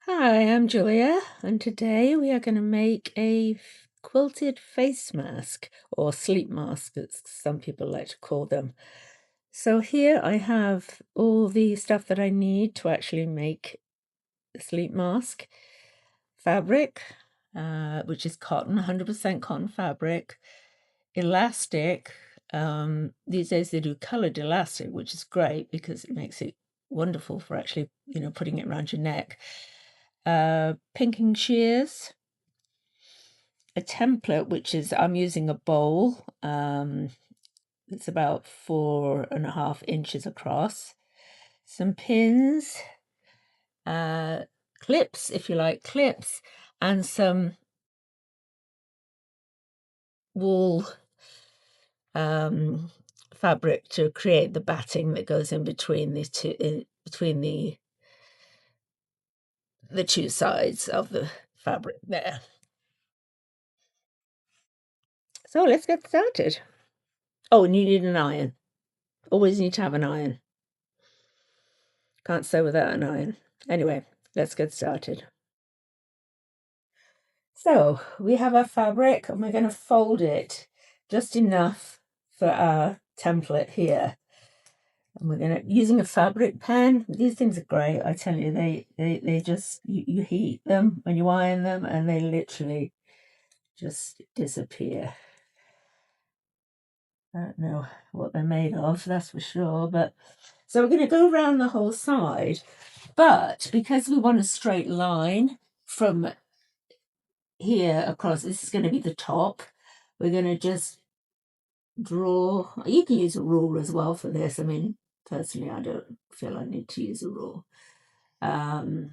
Hi, I'm Julia, and today we are going to make a quilted face mask, or sleep mask, as some people like to call them. So here I have all the stuff that I need to actually make the sleep mask. Fabric, which is cotton, 100% cotton fabric. Elastic, these days they do colored elastic, which is great because it makes it wonderful for actually, putting it around your neck. Pinking shears, a template, which is I'm using a bowl. It's about 4.5 inches across. Some pins, clips, if you like, clips, and some wool fabric to create the batting that goes in between the two sides of the fabric there. So let's get started. Oh, and you need an iron. Always need to have an iron. Can't sew without an iron. Anyway, let's get started. So we have our fabric and we're going to fold it just enough for our template here. And we're going to, using a fabric pen, these things are great. I tell you, they just, you heat them when you iron them and they literally just disappear. I don't know what they're made of, that's for sure. But so we're going to go around the whole side, but because we want a straight line from here across, this is going to be the top. We're going to just draw. You can use a rule as well for this. I mean, personally, I don't feel I need to use a rule. And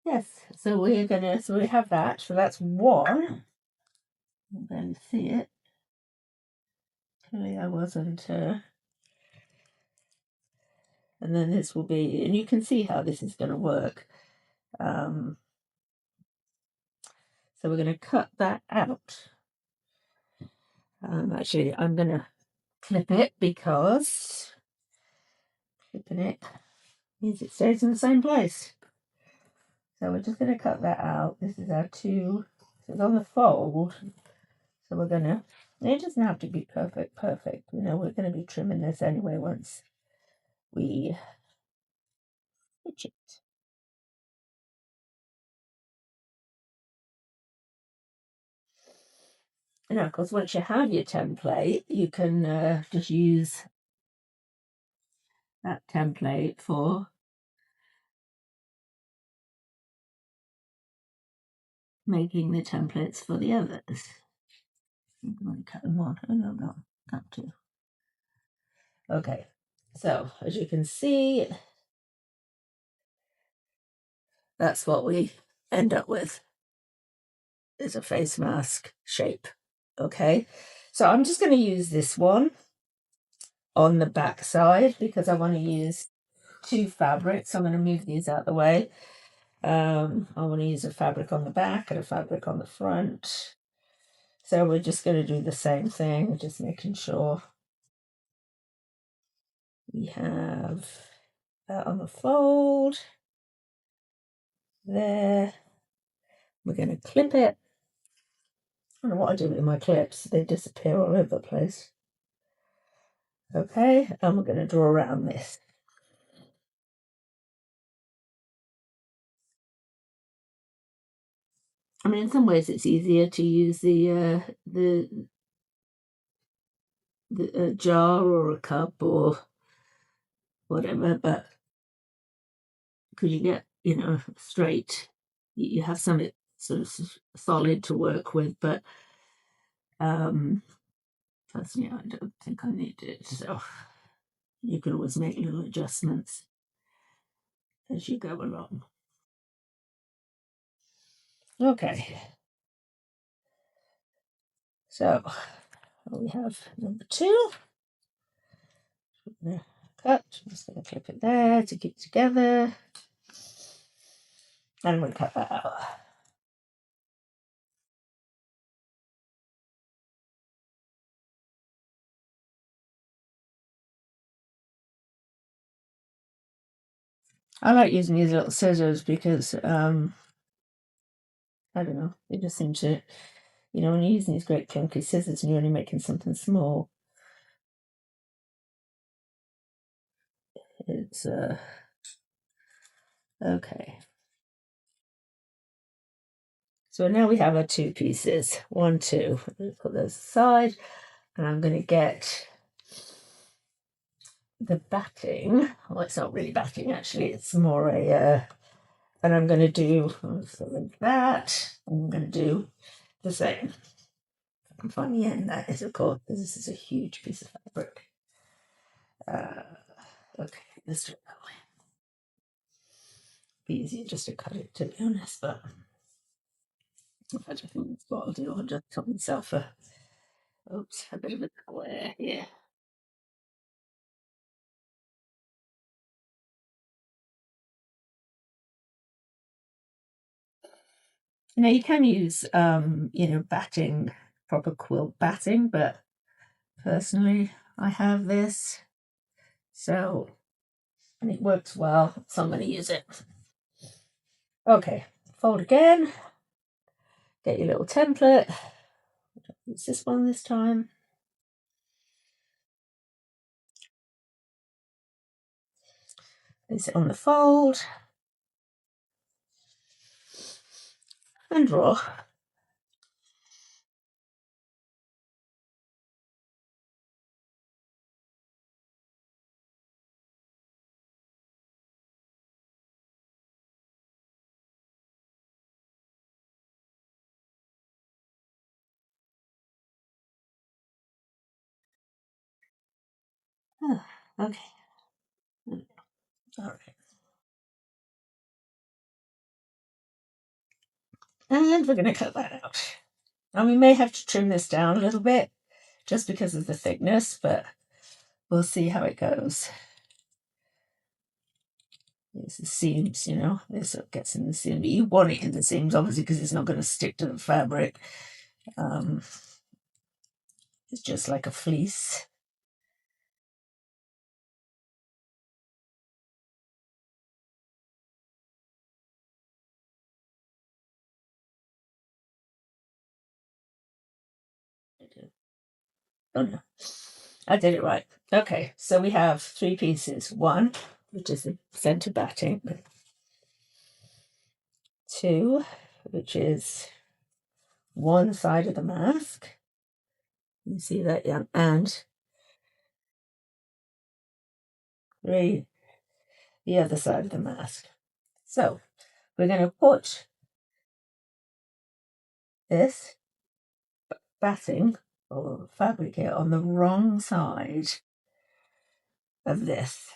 yes, so we have that. So that's one. You can barely see it. Clearly, I wasn't. And then this will be, and you can see how this is going to work. So we're going to cut that out. Actually, I'm going to clip it because clipping it means it stays in the same place. So we're just going to cut that out. This is our two. So it's on the fold. So we're going to, it doesn't have to be perfect. You know, we're going to be trimming this anyway once we stitch it. And of course, once you have your template, you can just use that template for making the templates for the others. I'm going to cut them on. Oh, no, not cut two. Okay, so as you can see, that's what we end up with. Is a face mask shape. Okay, so I'm just going to use this one on the back side because I want to use two fabrics. I'm going to move these out of the way. I want to use a fabric on the back and a fabric on the front. So we're just going to do the same thing, just making sure we have that on the fold. There. We're going to clip it. I don't know what I do with my clips. They disappear all over the place. Okay, and we're going to draw around this. I mean, in some ways, it's easier to use the jar or a cup or whatever, but because you get, straight, you have something sort of solid to work with. But personally, I don't think I need it. So you can always make little adjustments as you go along. Okay. So we have number two. Cut. I'm just going to clip it there to keep it together. And we'll cut that out. I like using these little scissors because, I don't know, they just seem to, you know, when you're using these great clunky scissors and you're only making something small, it's, okay. So now we have our 2 pieces, 1, 2. Put those aside, and I'm going to get the batting. Well, it's not really batting actually, it's more a, and I'm going to do something like that. I'm going to do the same. I can find the end, that is, of course, this is a huge piece of fabric. Okay, let's do it that way. Be easier just to cut it, to be honest, but if I just think that's what I'll do, I'll just cut myself a, oops, a bit of a square here. Now you can use, you know, batting, proper quilt batting, but personally I have this, so, and it works well, so I'm going to use it. Okay, fold again, get your little template. Use this one this time. Place it on the fold and draw. Oh, okay. All right. And we're going to cut that out. And we may have to trim this down a little bit just because of the thickness, but we'll see how it goes. There's the seams, you know, this gets in the seam. You want it in the seams, obviously, because it's not going to stick to the fabric. It's just like a fleece. Oh no, I did it right. Okay, so we have 3 pieces. 1, which is the center batting. 2, which is one side of the mask. You see that, yeah, and 3, the other side of the mask. So we're going to put this batting or fabric here on the wrong side of this.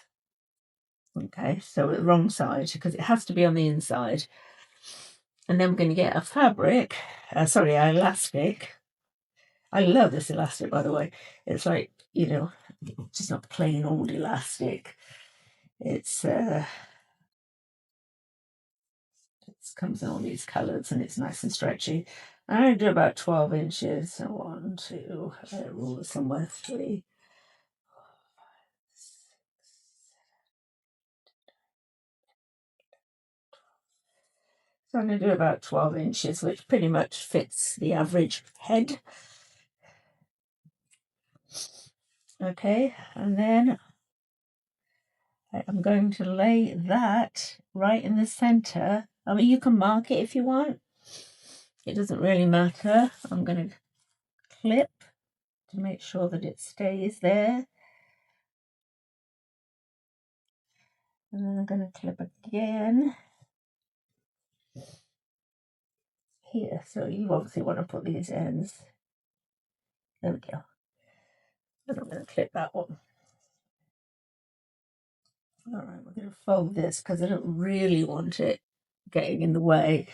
Okay, so the wrong side, because it has to be on the inside. And then we're going to get a fabric, sorry, an elastic. I love this elastic, by the way. It's like, you know, it's just not plain old elastic. It's it comes in all these colours and it's nice and stretchy. I'm going to do about 12 inches. So 1, 2, rule somewhere, 3, 4, 5, 6, 7. So I'm going to do about 12 inches, which pretty much fits the average head. Okay, and then I'm going to lay that right in the center. I mean, you can mark it if you want. It doesn't really matter. I'm going to clip to make sure that it stays there. And then I'm going to clip again here. So you obviously want to put these ends. There we go. And I'm going to clip that one. All right, we're going to fold this because I don't really want it getting in the way.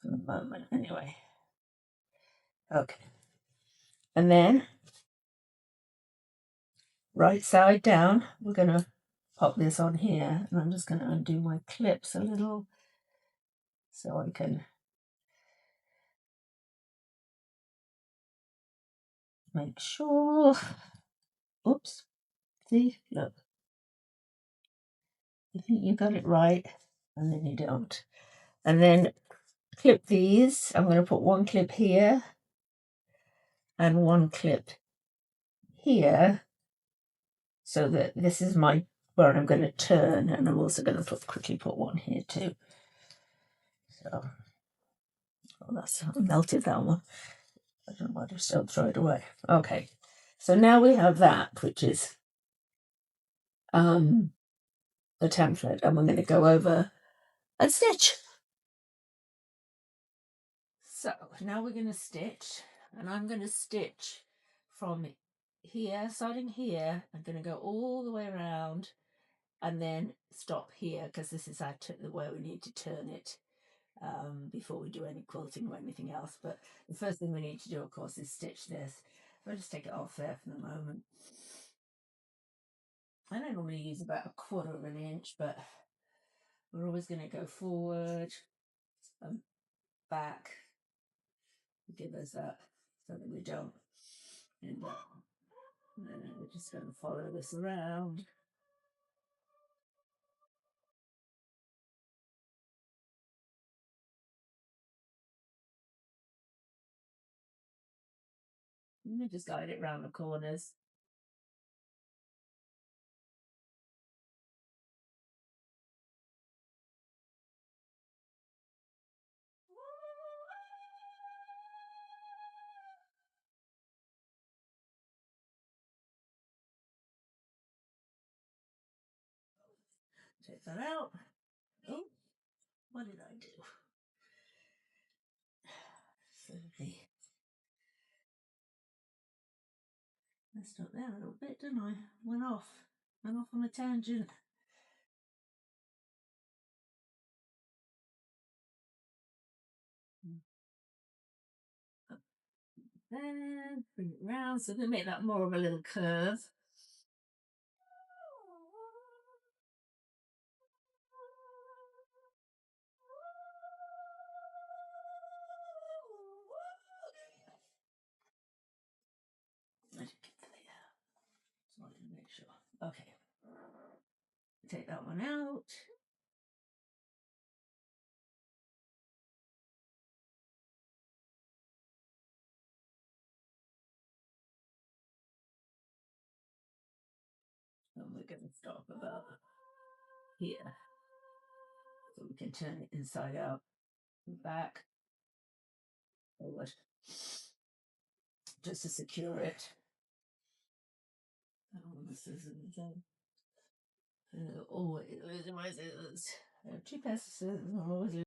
For the moment, anyway. Okay. And then right side down, we're going to pop this on here, and I'm just going to undo my clips a little so I can make sure. Oops. See, look. You think you got it right, and then you don't. And then clip these. I'm going to put one clip here and one clip here, so that this is my where I'm going to turn, and I'm also going to quickly put one here too. So, oh, that's melted, that one. I don't know why I just don't throw it away. Okay, so now we have that, which is the template, and we're going to go over and stitch. So now we're going to stitch, and I'm going to stitch from here, starting here. I'm going to go all the way around and then stop here, because this is where we need to turn it before we do any quilting or anything else. But the first thing we need to do, of course, is stitch this. I'll just take it off there for the moment. I don't normally use about 1/4 of an inch, but we're always going to go forward and back. Give us that so that we don't end up. And then we're just going to follow this around. And we just guide it around the corners. Take that out. Oh, what did I do? Certainly messed up there a little bit, didn't I? Went off on a tangent. Then bring it round, so they make that more of a little curve. I did get there. Just wanted to make sure. Okay. Take that one out. And we're going to stop about here. So we can turn it inside out, back, forward, just to secure it. Oh, the scissors again. Always losing my scissors. I have 2 pairs of scissors. I'm always losing.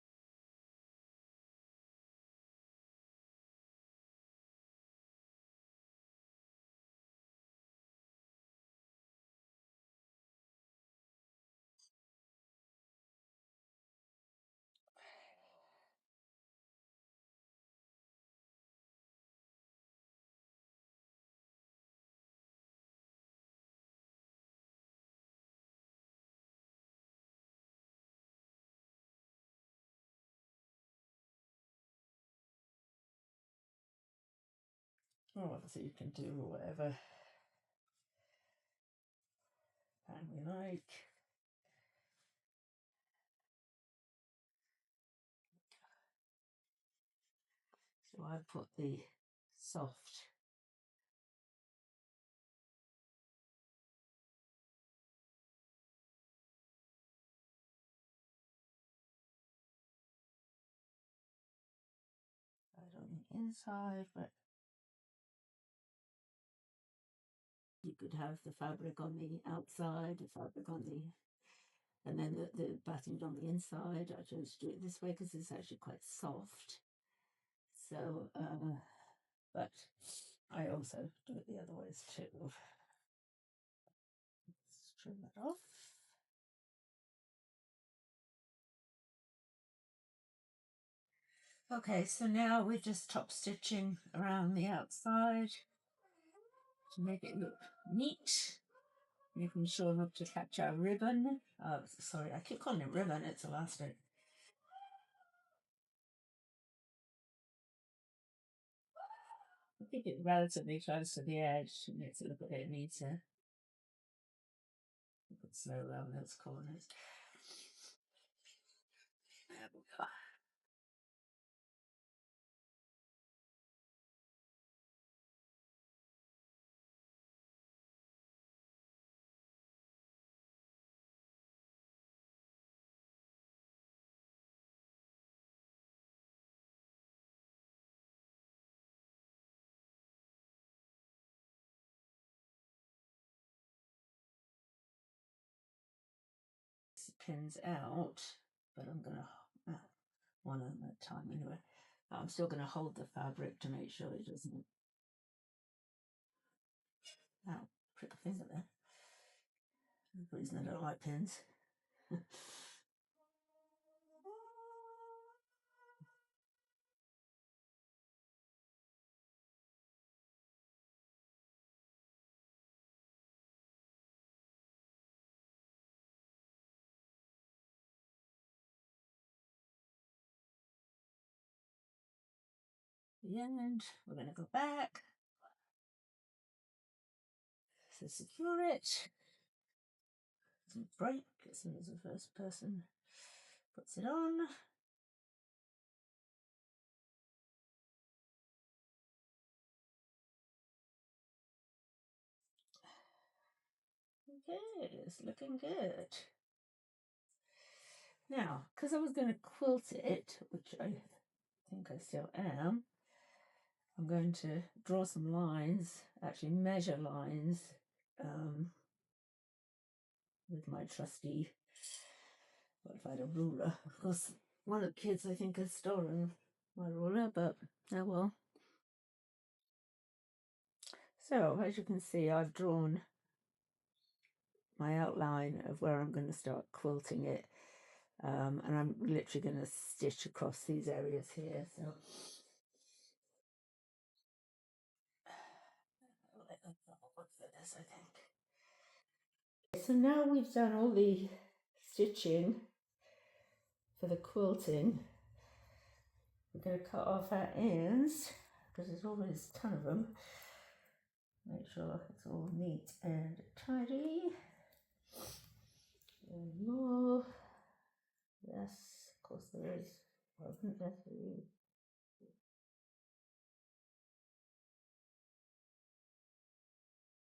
Oh, obviously you can do whatever time you like. So I put the soft side on the inside, but you could have the fabric on the outside, the fabric on the, and then the batting on the inside. I chose to do it this way because it's actually quite soft. So, but I also do it the other ways too. Let's trim that off. Okay, so now we're just top stitching around the outside to make it look neat, making sure not to catch our ribbon. Oh, sorry, I keep calling it ribbon, it's elastic. keep it relatively close to the edge. It makes it look a bit neater. Put slow around those corners. There we go. Pins out, but I'm going to one at a time anyway. I'm still going to hold the fabric to make sure it doesn't prick a finger there. The reason I don't like pins. The end, we're going to go back to secure it. Some break as soon as the first person puts it on. Okay, it's looking good. Now, because I was going to quilt it, which I think I still am, I'm going to draw some lines, actually measure lines with my trusty, what if I had a ruler? Of course, one of the kids I think has stolen my ruler, but oh well. So, as you can see, I've drawn my outline of where I'm going to start quilting it, and I'm literally going to stitch across these areas here. So this, I think. So now we've done all the stitching for the quilting. We're going to cut off our ends because there's always a ton of them. Make sure it's all neat and tidy. And more. Yes, of course there is. Well, I think that's really.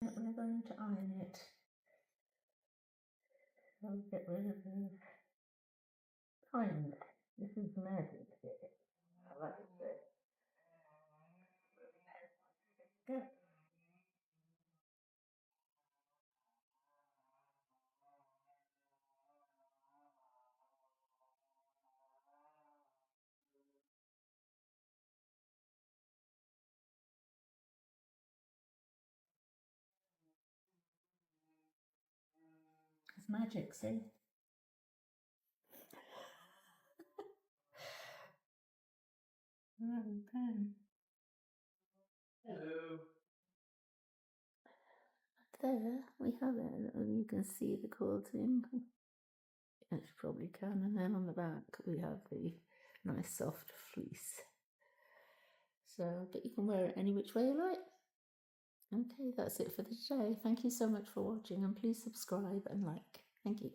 We're going to iron it. I'll get rid of the iron. This is magic. I like it. Yeah. It's magic, see? Pen. Hello. There we have it, and you can see the quilting. Yes, you probably can. And then on the back we have the nice soft fleece. So, but you can wear it any which way you like. Okay, that's it for today. Thank you so much for watching, and please subscribe and like. Thank you.